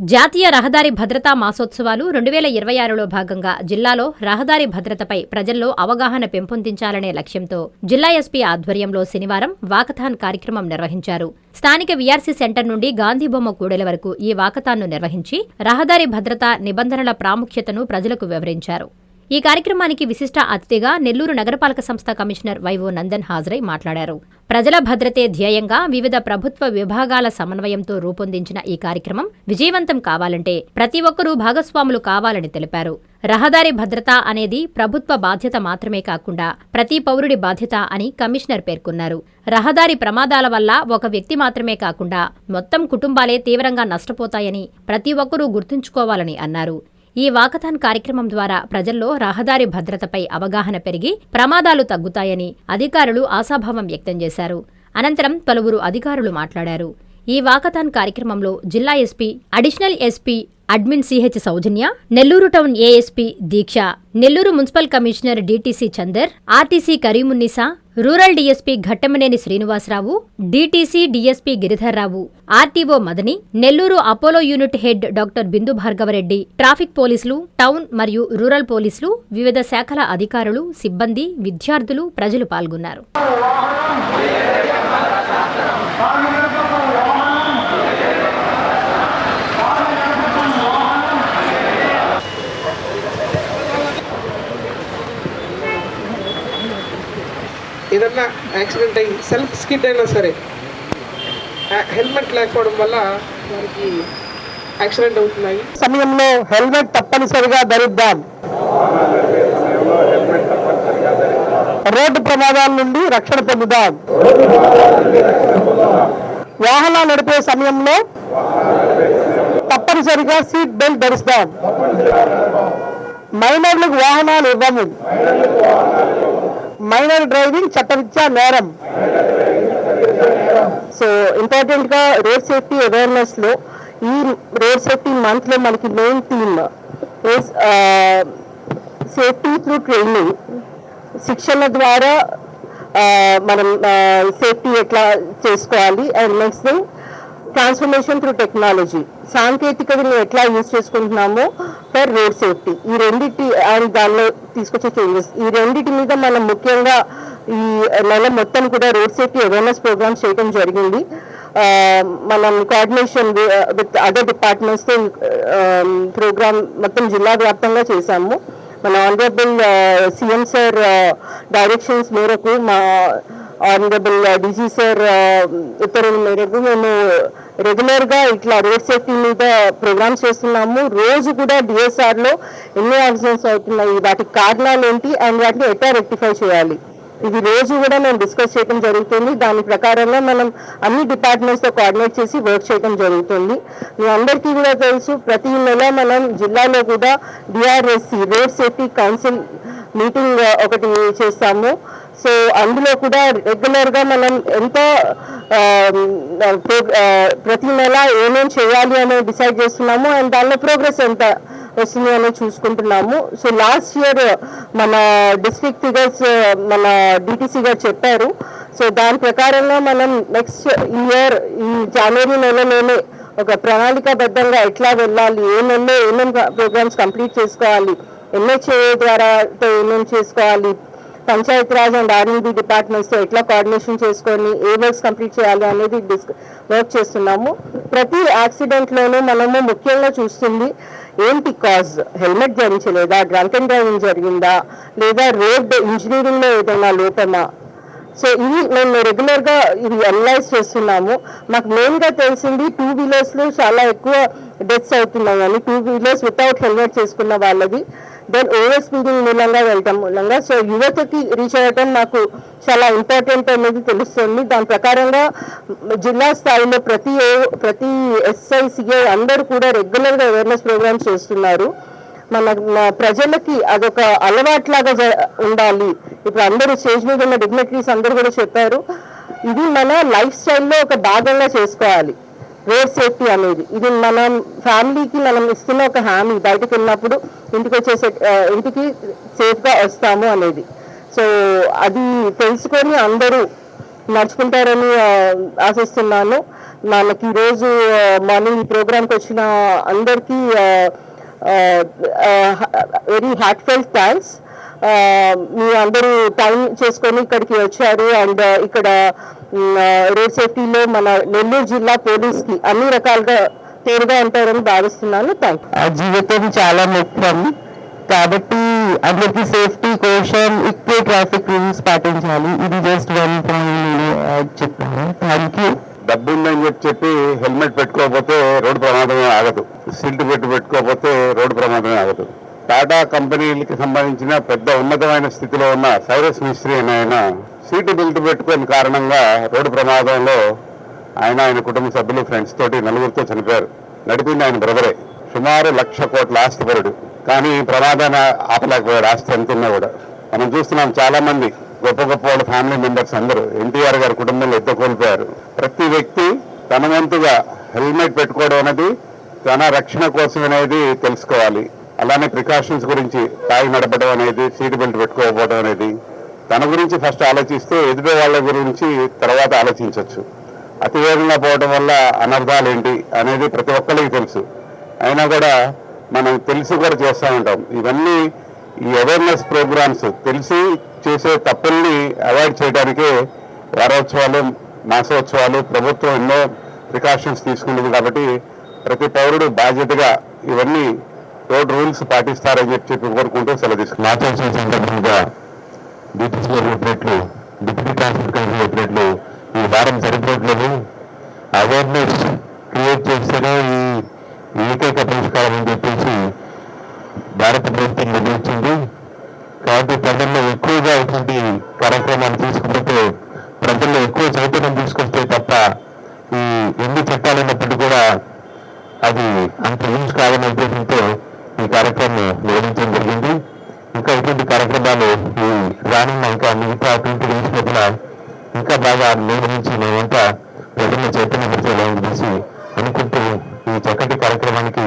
జాతీయ రహదారి భద్రతా మాసోత్సవాలు 2026లో భాగంగా జిల్లాలో రహదారి భద్రతపై ప్రజల్లో అవగాహన పెంపొందించాలనే లక్ష్యంతో జిల్లా ఎస్పీ ఆధ్వర్యంలో శనివారం వాకథాన్ కార్యక్రమం నిర్వహించారు. స్థానిక వీఆర్సీ సెంటర్ నుండి గాంధీబొమ్మ కూడలి వరకు ఈ వాకథాన్ను నిర్వహించి రహదారి భద్రతా నిబంధనల ప్రాముఖ్యతను ప్రజలకు వివరించారు. ఈ కార్యక్రమానికి విశిష్ట అతిథిగా నెల్లూరు నగరపాలక సంస్థ కమిషనర్ వైవో నందన్ హాజరై మాట్లాడారు. ప్రజల భద్రతే ధ్యేయంగా వివిధ ప్రభుత్వ విభాగాల సమన్వయంతో రూపొందించిన ఈ కార్యక్రమం విజయవంతం కావాలంటే ప్రతి ఒక్కరూ భాగస్వాములు కావాలని తెలిపారు. రహదారి భద్రత అనేది ప్రభుత్వ బాధ్యత మాత్రమే కాకుండా ప్రతి పౌరుడి బాధ్యత అని కమిషనర్ పేర్కొన్నారు. రహదారి ప్రమాదాల వల్ల ఒక వ్యక్తి మాత్రమే కాకుండా మొత్తం కుటుంబాలే తీవ్రంగా నష్టపోతాయని ప్రతి ఒక్కరూ గుర్తుంచుకోవాలని అన్నారు. ఈ వాకథాన్ కార్యక్రమం ద్వారా ప్రజల్లో రహదారి భద్రతపై అవగాహన పెరిగి ప్రమాదాలు తగ్గుతాయని అధికారులు ఆశాభావం వ్యక్తం చేశారు. అనంతరం పలువురు అధికారులు మాట్లాడారు. ఈ వాకథాన్ కార్యక్రమంలో జిల్లా SP, additional SP admin CH Soujanya, Nellore town ASP Deeksha, Nellore municipal commissioner DTC Chander, RTC Karimunnisa, rural DSP Ghattamaneni Srinivasarao, DTC DSP Giridharrao, RTO Madani, Nellore Apollo unit head doctor Bindu Bhargavareddy, traffic పోలీసులు, టౌన్ మరియు రూరల్ పోలీసులు, వివిధ శాఖల అధికారులు, సిబ్బంది, విద్యార్థులు, ప్రజలు పాల్గొన్నారు. ఏదన్నా యాక్సిడెంట్ అయ్యి సెల్ఫ్ స్కిడ్ అయినా సరే హెల్మెట్ లేకపోవడం వల్ల వారికి యాక్సిడెంట్ అవుతున్నాయి. సమయంలో హెల్మెట్ తప్పనిసరిగా ధరిద్దాం. రోడ్డు ప్రమాదాల నుండి రక్షణ పొందుదాం. వాహనాలు నడిపే సమయంలో తప్పనిసరిగా సీట్ బెల్ట్ ధరిస్తాం. మైనర్లకు వాహనాలు ఇవ్వము. మైనర్ డ్రైవింగ్ చట్టరీత్యా నేరం. సో ఇంపార్టెంట్ గా రోడ్ సేఫ్టీ అవేర్నెస్ లో ఈ రోడ్ సేఫ్టీ మంత్ లో మనకి main theme safety through training. శిక్షణ ద్వారా మనం సేఫ్టీ ఎట్లా చేసుకోవాలి. And next thing transformation through technology, సాంకేతికతను ఎట్లా యూజ్ చేసుకుంటున్నామో ఫర్ రోడ్ సేఫ్టీ. ఈ రెండింటి అండ్ దానిలో తీసుకొచ్చే చేంజెస్, ఈ రెండింటి మీద మనం ముఖ్యంగా ఈ నెల మొత్తం కూడా రోడ్ సేఫ్టీ అవేర్నెస్ ప్రోగ్రామ్స్ చేయడం జరిగింది. మనం కోఆర్డినేషన్ విత్ అదర్ డిపార్ట్మెంట్స్తో ప్రోగ్రామ్ మొత్తం జిల్లా వ్యాప్తంగా చేశాము. మన ఆనరబుల్ సీఎం సార్ డైరెక్షన్స్ మేరకు, మా ఆనరబుల్ డీజీ సార్ ఉత్తర్వుల మేరకు మేము రెగ్యులర్గా ఇట్లా రోడ్ సేఫ్టీ మీద ప్రోగ్రామ్స్ చేస్తున్నాము. రోజు కూడా డిఎస్ఆర్లో ఎన్ని యాక్సిడెంట్స్ అవుతున్నాయి, వాటికి కారణాలు ఏంటి అండ్ వాటిని ఎట్లా రెక్టిఫై చేయాలి, ఇది రోజు కూడా మేము డిస్కస్ చేయడం జరుగుతుంది. దాని ప్రకారంగా మనం అన్ని డిపార్ట్మెంట్స్తో కోఆర్డినేట్ చేసి వర్క్ చేయడం జరుగుతుంది. మీ అందరికీ కూడా తెలుసు, ప్రతి నెల మనం జిల్లాలో కూడా డిఆర్ఎస్సి రోడ్ సేఫ్టీ కౌన్సిల్ మీటింగ్ ఒకటి చేస్తాము. సో అందులో కూడా రెగ్యులర్గా మనం ఎంత ప్రతి నెల ఏమేం చేయాలి అనేది డిసైడ్ చేస్తున్నాము అండ్ దానిలో ప్రోగ్రెస్ ఎంత వస్తుంది అనేది చూసుకుంటున్నాము. సో లాస్ట్ ఇయర్ మన డిస్ట్రిక్ట్ ఫిగర్స్ మన డిటిసి గారు చెప్పారు. సో దాని ప్రకారంగా మనం నెక్స్ట్ ఇయర్ ఈ జనవరి నెలలోనే ఒక ప్రణాళికాబద్ధంగా ఎట్లా వెళ్ళాలి, ఏ నెలలో ఏమేమి ప్రోగ్రామ్స్ కంప్లీట్ చేసుకోవాలి, ఎంహెచ్ఏ ద్వారా ఏమేమి చేసుకోవాలి, పంచాయతీరాజ్ అండ్ ఆర్ఎండ్బి డిపార్ట్మెంట్స్తో ఎట్లా కోఆర్డినేషన్ చేసుకొని ఏ వర్క్స్ కంప్లీట్ చేయాలి అనేది వర్క్ చేస్తున్నాము. ప్రతి యాక్సిడెంట్లోనూ మనము ముఖ్యంగా చూస్తుంది ఏంటి కాజ్, హెల్మెట్ ధరించలేదా, డ్రంక్ అండ్ డ్రైవింగ్ జరిగిందా, లేదా రోడ్ ఇంజనీరింగ్లో ఏదైనా లోపమా. సో ఇవి మేము రెగ్యులర్గా ఇవి అనలైజ్ చేస్తున్నాము. మాకు మెయిన్గా తెలిసింది 2 వీలర్స్లో చాలా ఎక్కువ డెత్స్ అవుతున్నాయి అని, 2 వీలర్స్ వితౌట్ హెల్మెట్ చేసుకున్న వాళ్ళది. దెన్ ఓవర్ స్పీడింగ్ మూలంగా వెళ్ళటం మూలంగా. సో యువతకి రీచ్ అవ్వటం నాకు చాలా ఇంపార్టెంట్ అనేది తెలుస్తుంది. దాని ప్రకారంగా జిల్లా స్థాయిలో ప్రతి ఎస్ఐ, సిఐ అందరూ కూడా రెగ్యులర్గా అవేర్నెస్ ప్రోగ్రామ్స్ చేస్తున్నారు. మన ప్రజలకి అదొక అలవాట్లాగా ఉండాలి. ఇప్పుడు అందరూ స్టేజ్ మీద ఉన్న డిగ్నిటరీస్ అందరూ కూడా చెప్పారు, ఇది మన లైఫ్ స్టైల్లో ఒక భాగంగా చేసుకోవాలి రోడ్ సేఫ్టీ అనేది. ఇది మన ఫ్యామిలీకి మనం ఇస్తున్న ఒక హామీ, బయటకు వెళ్ళినప్పుడు ఇంటికి సేఫ్గా వస్తాము అనేది. సో అది తెలుసుకొని అందరూ నడుచుకుంటారని ఆశిస్తున్నాను. మనకి ఈరోజు మార్నింగ్ ఈ ప్రోగ్రామ్కి వచ్చిన అందరికీ వెరీ హార్ట్ఫెల్ట్ థ్యాంక్స్. మీ అందరూ టైం చేసుకొని ఇక్కడికి వచ్చారు. అండ్ ఇక్కడ రోడ్ సేఫ్టీలో మన నెల్లూరు జిల్లా పోలీస్కి అన్ని రకాలుగా తోడుగా ఉంటారని భావిస్తున్నాను. Thank you. జీవితం చాలా ముఖ్యం కాబట్టి అందరికీ సేఫ్టీ కోసం ఎక్కువ ట్రాఫిక్ రూల్స్ పాటించాలి. ఇది జస్ట్ వన్ పాయింట్ చెప్పాను. Thank you. డబ్బు ఉందని చెప్పి హెల్మెట్ పెట్టుకోకపోతే రోడ్డు ప్రమాదమే ఆగదు. సీట్ పెట్టుకోకపోతే రోడ్డు ప్రమాదమే ఆగదు. టాటా కంపెనీలకి సంబంధించిన పెద్ద ఉన్నతమైన స్థితిలో ఉన్న సైరస్ మిస్త్రీ అని ఆయన సీటు బెల్ట్ పెట్టుకున్న కారణంగా రోడ్డు ప్రమాదంలో ఆయన కుటుంబ సభ్యులు ఫ్రెండ్స్ తోటి 4 చనిపోయారు. నడిపింది ఆయన బ్రదరే. సుమారు 1,00,000 కోట్ల ఆస్తిపరుడు. కానీ ప్రమాదాన్ని ఆపలేకపోయాడు. ఆస్తి ఎంతున్నా కూడా మనం చూస్తున్నాం. చాలా మంది గొప్ప వాళ్ళ ఫ్యామిలీ మెంబర్స్ అందరూ ఎన్టీఆర్ గారి కుటుంబంలో ఎత్త కోల్పోయారు. ప్రతి వ్యక్తి తన వంతుగా హెల్మెట్ పెట్టుకోవడం అనేది తన రక్షణ కోసం అనేది తెలుసుకోవాలి. అలానే ప్రికాషన్స్ గురించి తాగి నడపడం అనేది, సీట్ బెల్ట్ పెట్టుకోకపోవడం అనేది తన గురించి ఫస్ట్ ఆలోచిస్తే ఎదుటి వాళ్ళ గురించి తర్వాత ఆలోచించవచ్చు. అతివేగంగా పోవడం వల్ల అనర్థాలు ఏంటి అనేది ప్రతి ఒక్కరికి తెలుసు. అయినా కూడా మనం తెలిసి కూడా చేస్తూ ఉంటాం. ఇవన్నీ ఈ అవేర్నెస్ ప్రోగ్రామ్స్ తెలిసి చేసే తప్పుల్ని అవాయిడ్ చేయడానికే వారోత్సవాలు, మాసోత్సవాలు, ప్రభుత్వం ఎన్నో ప్రికాషన్స్ తీసుకుంటుంది. కాబట్టి ప్రతి పౌరుడు బాధ్యతగా ఇవన్నీ రోడ్ రూల్స్ పాటిస్తారని చెప్పి కోరుకుంటూ సెలవు తీసుకున్నాం. మాట్లాడాల్సిన సందర్భంగా డిప్యూటీ చెప్పినట్లు, డిప్యూటీ ట్రాన్స్పోర్ట్ కమిషనర్ చెప్పినట్లు ఈ వారం సరిపోవట్లేదు. అవేర్నెస్ క్రియేట్ చేస్తేనే ఈ ఏకైక పరిష్కారం అని చెప్పేసి భారత ప్రభుత్వం నిర్ణయించింది. కాబట్టి ప్రజల్లో ఎక్కువగా ఇటువంటి కార్యక్రమాలు తీసుకుంటే, ప్రజల్లో ఎక్కువ చైతన్యం తీసుకొస్తే తప్ప ఈ ఎన్ని చట్టాలు ఉన్నప్పటికీ కూడా అది అంత యూజ్ కాదనే ఉద్దేశంతో ఈ కార్యక్రమం నిర్వహించడం జరిగింది. ఇంకా ఇటువంటి కార్యక్రమాలు ఈ రానున్న ఇంకా మిగతా 20 days లోపల ఇంకా బాగా నిర్వహించి మేమంతా ప్రజలను చైతన్యపరిచేలాగా చేసి అనుకుంటూ ఈ చక్కటి కార్యక్రమానికి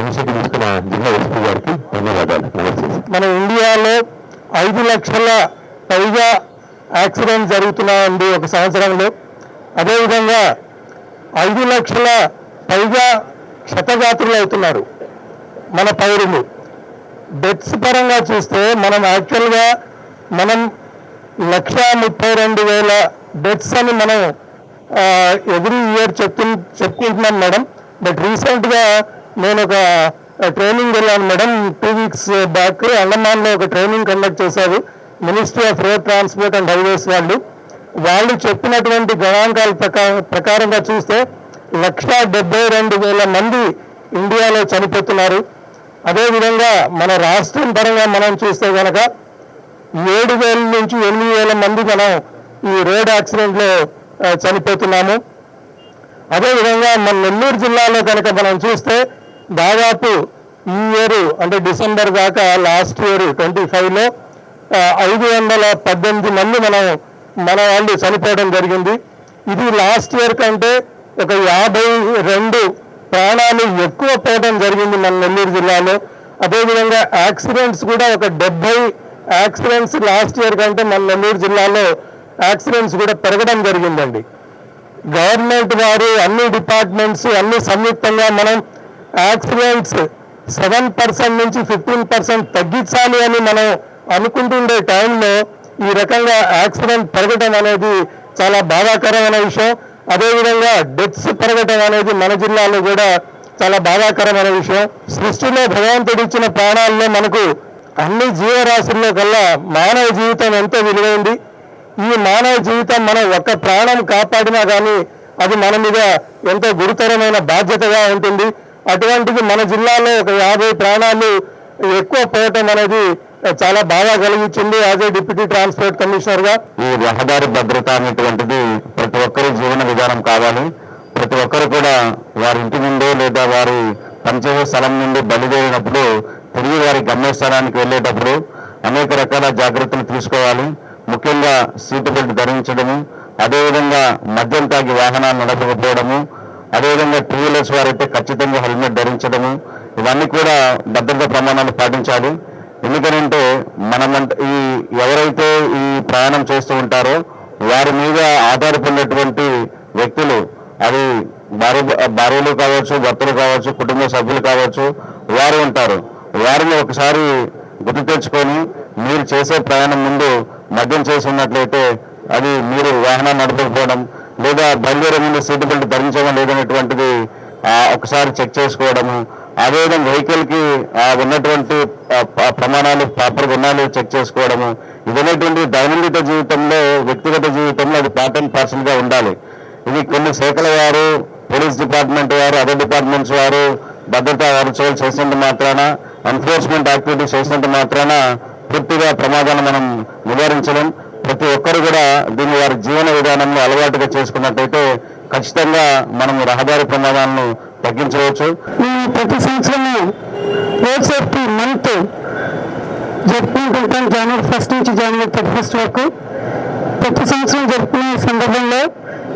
ఇనిషియేటివ్ తీసుకున్న జిల్లా ఎస్పీ గారికి ధన్యవాదాలు. నమస్తే. మన ఇండియాలో 5 లక్షల పైగా యాక్సిడెంట్ జరుగుతున్నాయండి ఒక సంవత్సరంలో. అదేవిధంగా 5 లక్షల పైగా క్షతగాత్రులు అవుతున్నారు మన పౌరులు. డెత్స్ పరంగా చూస్తే మనం యాక్చువల్గా 1,32,000 డెత్స్ అని మనం ఎవ్రీ ఇయర్ చెప్పుకుంటున్నాం మేడం. బట్ రీసెంట్గా నేను ఒక ట్రైనింగ్ వెళ్ళాను మేడం. 2 weeks బ్యాక్ అండమాన్లో ఒక ట్రైనింగ్ కండక్ట్ చేశారు ministry of road transport and highways వాళ్ళు చెప్పినటువంటి గణాంకాల ప్రకారంగా చూస్తే 1,72,000 మంది ఇండియాలో చనిపోతున్నారు. అదేవిధంగా మన రాష్ట్రం పరంగా మనం చూస్తే కనుక 7,000 నుంచి 8,000 మంది మనం ఈ రోడ్ యాక్సిడెంట్లో చనిపోతున్నాము. అదేవిధంగా మన నెల్లూరు జిల్లాలో కనుక మనం చూస్తే దాదాపు ఈ ఇయర్ అంటే డిసెంబర్ దాకా లాస్ట్ ఇయర్ 25లో 518 మంది మన వాళ్ళు చనిపోవడం జరిగింది. ఇది లాస్ట్ ఇయర్ కంటే ఒక 52 ప్రాణాలు ఎక్కువ పోవడం జరిగింది మన నెల్లూరు జిల్లాలో. అదేవిధంగా యాక్సిడెంట్స్ కూడా ఒక 70 యాక్సిడెంట్స్ లాస్ట్ ఇయర్ కంటే మన నెల్లూరు జిల్లాలో యాక్సిడెంట్స్ కూడా పెరగడం జరిగిందండి. గవర్నమెంట్ వారు అన్ని డిపార్ట్మెంట్స్ అన్ని సంయుక్తంగా మనం యాక్సిడెంట్స్ 7% నుంచి 15% తగ్గించాలి అని మనం అనుకుంటుండే టైంలో ఈ రకంగా యాక్సిడెంట్ పెరగడం అనేది చాలా బాధాకరమైన విషయం. అదేవిధంగా డెత్స్ పెరగడం అనేది మన జిల్లాలో కూడా చాలా బాధాకరమైన విషయం. సృష్టిలో భగవంతుడు ఇచ్చిన ప్రాణాల్లో మనకు అన్ని జీవరాశుల్లో కల్లా మానవ జీవితం ఎంతో విలువైంది. ఈ మానవ జీవితం మనం ఒక్క ప్రాణం కాపాడినా కానీ అది మన మీద ఎంతో గురుతరమైన బాధ్యతగా ఉంటుంది. అటువంటిది మన జిల్లాలో ఒక 50 ప్రాణాలు ఎక్కువ పోవటం అనేది చాలా బాగా కలిగించింది యాజ్ ఏ డిప్యూటీ ట్రాన్స్పోర్ట్ కమిషనర్గా. ఈ రహదారి భద్రత అనేటువంటిది ప్రతి ఒక్కరి జీవన విధానం కావాలి. ప్రతి ఒక్కరు కూడా వారి ఇంటి నుండి లేదా వారి పనిచేసే స్థలం నుండి బయలుదేరినప్పుడు తిరిగి వారి గమ్యస్థానానికి వెళ్ళేటప్పుడు అనేక రకాల జాగ్రత్తలు తీసుకోవాలి. ముఖ్యంగా సీటు బెల్ట్ ధరించడము, అదేవిధంగా మద్యం తాగి వాహనాలు నడపకపోవడము, అదేవిధంగా 2 wheelers వారైతే ఖచ్చితంగా హెల్మెట్ ధరించడము, ఇవన్నీ కూడా భద్రతా ప్రమాణాలు పాటించాలి. ఎందుకనంటే ఎవరైతే ఈ ప్రయాణం చేస్తూ ఉంటారో వారి మీద ఆధారపడినటువంటి వ్యక్తులు, అది భార్యలు కావచ్చు, భర్తలు కావచ్చు, కుటుంబ సభ్యులు కావచ్చు, వారు ఉంటారు. వారిని ఒకసారి గుర్తు తెచ్చుకొని మీరు చేసే ప్రయాణం ముందు మద్యం చేసి ఉన్నట్లయితే అది మీరు వాహనం నడపకపోవడం లేదా బయలుదేరే ముందు సీటు బెల్ట్ ధరించడం లేదనేటువంటిది ఒకసారి చెక్ చేసుకోవడము, అదేవిధంగా వెహికల్కి ఉన్నటువంటి ప్రమాణాలు ప్రాపర్గా ఉన్నాయో చెక్ చేసుకోవడము, ఇదనేటువంటి దైనందిక జీవితంలో, వ్యక్తిగత జీవితంలో అది పార్ట్ అండ్ పార్సల్గా ఉండాలి. ఇది కొన్ని శాఖల వారు, పోలీస్ డిపార్ట్మెంట్ వారు, అదర్ డిపార్ట్మెంట్స్ వారు భద్రతా వారోత్సవాలు చేసినంత మాత్రాన, ఎన్ఫోర్స్మెంట్ యాక్టివిటీస్ చేసినంత మాత్రాన పూర్తిగా ప్రమాదాలను మనం నివారించలేం. ప్రతి ఒక్కరు కూడా దీన్ని వారి జీవన విధానంలో అలవాటుగా చేసుకున్నట్టయితే ఖచ్చితంగా మనం రహదారి ప్రమాదాలను తగ్గించవచ్చు. ప్రతి సంవత్సరం రోడ్ సేఫ్టీ మంత్ జరుపుకుంటుంటాం. జనవరి 1 నుంచి జనవరి 31 వరకు. ప్రతి సంవత్సరం జరుపుకునే సందర్భంలో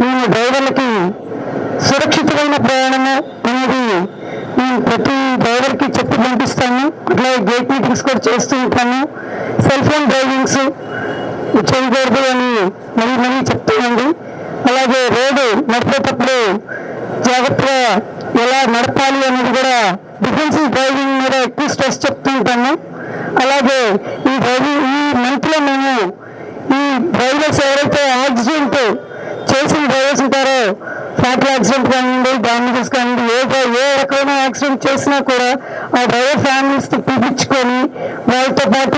మేము డ్రైవర్లకి సురక్షితమైన ప్రయాణము అనేది మేము ప్రతి డ్రైవర్కి చెప్పి పంపిస్తాము. అట్లాగే గేట్ మీటింగ్స్ కూడా చేస్తూ ఉంటాము. సెల్ ఫోన్ డ్రైవింగ్స్ చేయకూడదు అని మరీ చెప్తామండి. అలాగే రోడ్డు నడిపేటప్పుడు జాగ్రత్తగా ఎలా నడపాలి అనేది కూడా డిఫెన్సివ్ డ్రైవింగ్ మీద ఎక్కువ స్ట్రెస్ చెప్తూ ఉంటాము. అలాగే ఈ మంత్లో మేము ఈ డ్రైవర్స్ ఎవరైతే యాక్సిడెంట్ చేసిన డ్రైవర్స్ ఉంటారో, ఫ్యాటల్ యాక్సిడెంట్ కానివ్వండి, డ్యామేజెస్ కానివ్వండి, ఏ రకమైన యాక్సిడెంట్ చేసినా కూడా ఆ డ్రైవర్ ఫ్యామిలీస్ పిలిపించుకొని వాళ్ళతో పాటు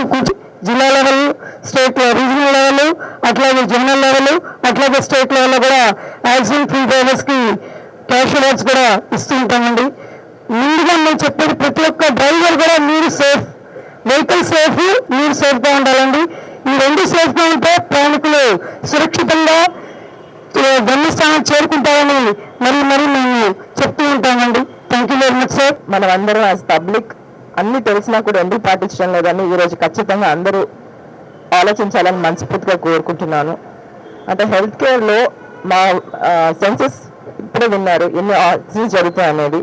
జిల్లా లెవెల్, స్టేట్ రీజనల్ లెవెల్, అట్లాగే జోనల్ లెవెల్, అట్లాగే స్టేట్ లెవెల్లో కూడా యాక్సిడెంట్ ఫ్రీ డ్రైవర్స్కి క్యాష్ అవార్డ్స్ కూడా ఇస్తూ ఉంటామండి. ముందుగా మేము చెప్పేది ప్రతి ఒక్క డ్రైవర్ కూడా మీరు సేఫ్, వెహికల్ సేఫ్, మీరు సేఫ్గా ఉండాలండి. ఈ రెండు సేఫ్గా ఉంటే ప్రయాణికులు సురక్షితంగా గమ్యస్థానం చేరుకుంటారని మరీ మేము చెప్తూ ఉంటామండి. Thank you very much sir. మనం అందరం యాజ్ పబ్లిక్ అన్ని తెలిసినా కూడా ఎందుకు పాటించడం లేదని ఈరోజు ఖచ్చితంగా అందరూ ఆలోచించాలని మనస్ఫూర్తిగా కోరుకుంటున్నాను. అంటే హెల్త్ కేర్లో మా సెన్సెస్ ఇప్పుడే విన్నారు ఎన్ని యాక్సిడెంట్స్ జరుగుతాయి అనేది.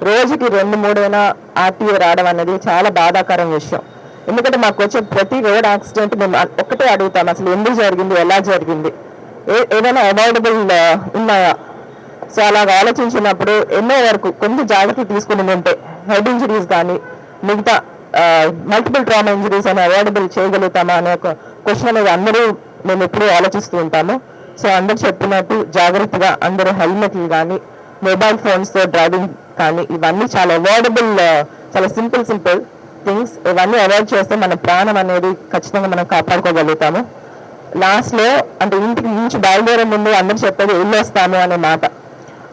రోజుకి 2-3 ఆర్టీఏ రావడం అనేది చాలా బాధాకరం విషయం. ఎందుకంటే మాకు వచ్చే ప్రతి రోడ్ యాక్సిడెంట్ మేము ఒక్కటే అడుగుతాం, అసలు ఎందుకు జరిగింది, ఎలా జరిగింది, ఏదైనా అవాయిడబుల్ ఉన్నాయా. సో అలాగ ఆలోచించినప్పుడు ఎన్నో వరకు కొంచెం జాగ్రత్తలు తీసుకుని ఉంటే హెడ్ ఇంజరీస్ కానీ మిగతా మల్టిపుల్ ట్రామా ఇంజరీస్ అని అవాయిడబుల్ చేయగలుగుతామా అనే ఒక క్వశ్చన్ అనేది అందరూ మేము ఎప్పుడూ ఆలోచిస్తూ ఉంటాము. సో అందరు చెప్పినట్టు జాగ్రత్తగా అందరూ హెల్మెట్లు కానీ, మొబైల్ ఫోన్స్తో డ్రైవింగ్ కానీ, ఇవన్నీ చాలా అవాయిడబుల్, చాలా సింపుల్ థింగ్స్. ఇవన్నీ అవాయిడ్ చేస్తే మన ప్రాణం అనేది ఖచ్చితంగా మనం కాపాడుకోగలుగుతాము. లాస్ట్లో అంటే ఇంటికి నుంచి బయలుదేరే ముందు అందరు చెప్పేది వెళ్ళొస్తాము అనే మాట.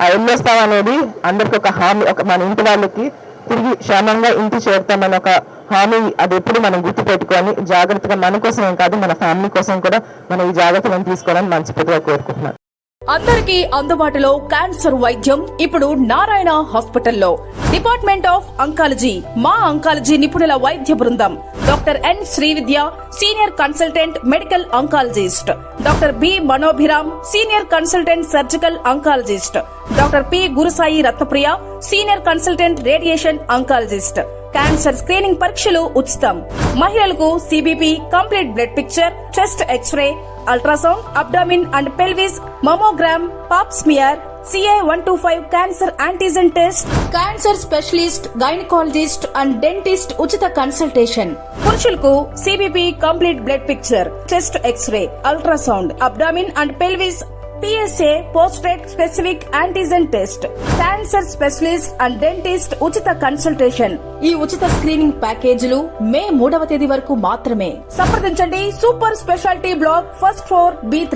ఆ వెళ్ళొస్తాం అనేది అందరికి ఒక హామీ, మన ఇంటి వాళ్ళకి తిరిగి క్షేమంగా ఇంటి చేరుతామని ఒక హామీ. అది ఎప్పుడు మనం గుర్తు పెట్టుకొని జాగ్రత్తగా మన కోసమే కాదు మన ఫ్యామిలీ కోసం కూడా మనం ఈ జాగ్రత్తలను తీసుకోవాలని మనస్ఫూర్తిగా కోరుకుంటున్నాను. అందరికీ అందుబాటులో క్యాన్సర్ వైద్యం ఇప్పుడు నారాయణ హాస్పిటల్లో. డిపార్ట్మెంట్ ఆఫ్ అంకాలజీ, మా అంకాలజీ నిపుణుల వైద్య బృందం. Doctor N Srividya, senior consultant medical oncologist. Doctor B Manobhiram, senior consultant surgical oncologist. Doctor P Gurusai Ratnapriya, senior consultant radiation oncologist. Cancer screening పరీక్షలు ఉచితం. మహిళలకు CBP, complete blood picture, chest x ray, ultrasound, abdomen and pelvis, mammogram, pap smear, CA-125 cancer antigen test, cancer specialist, gynaecologist and dentist ఉచిత consultation. పురుషులకు CBP, complete blood picture, chest x ray, ultrasound, abdomen and pelvis, PSA పోస్ట్రేట్ specific antigen test, cancer specialist and dentist ఉచిత consultation. ఈ ఉచిత screening ప్యాకేజీలు మే 3వ తేదీ వరకు మాత్రమే. సంప్రదించండి super speciality block, first floor, B3.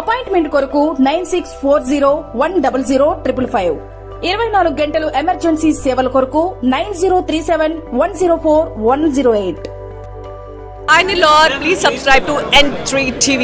Appointment కొరకు 9640100555. 24 గంటలు ఎమర్జెన్సీ సేవల కొరకు 9037104108. I'm Lord. Please subscribe to N3 TV.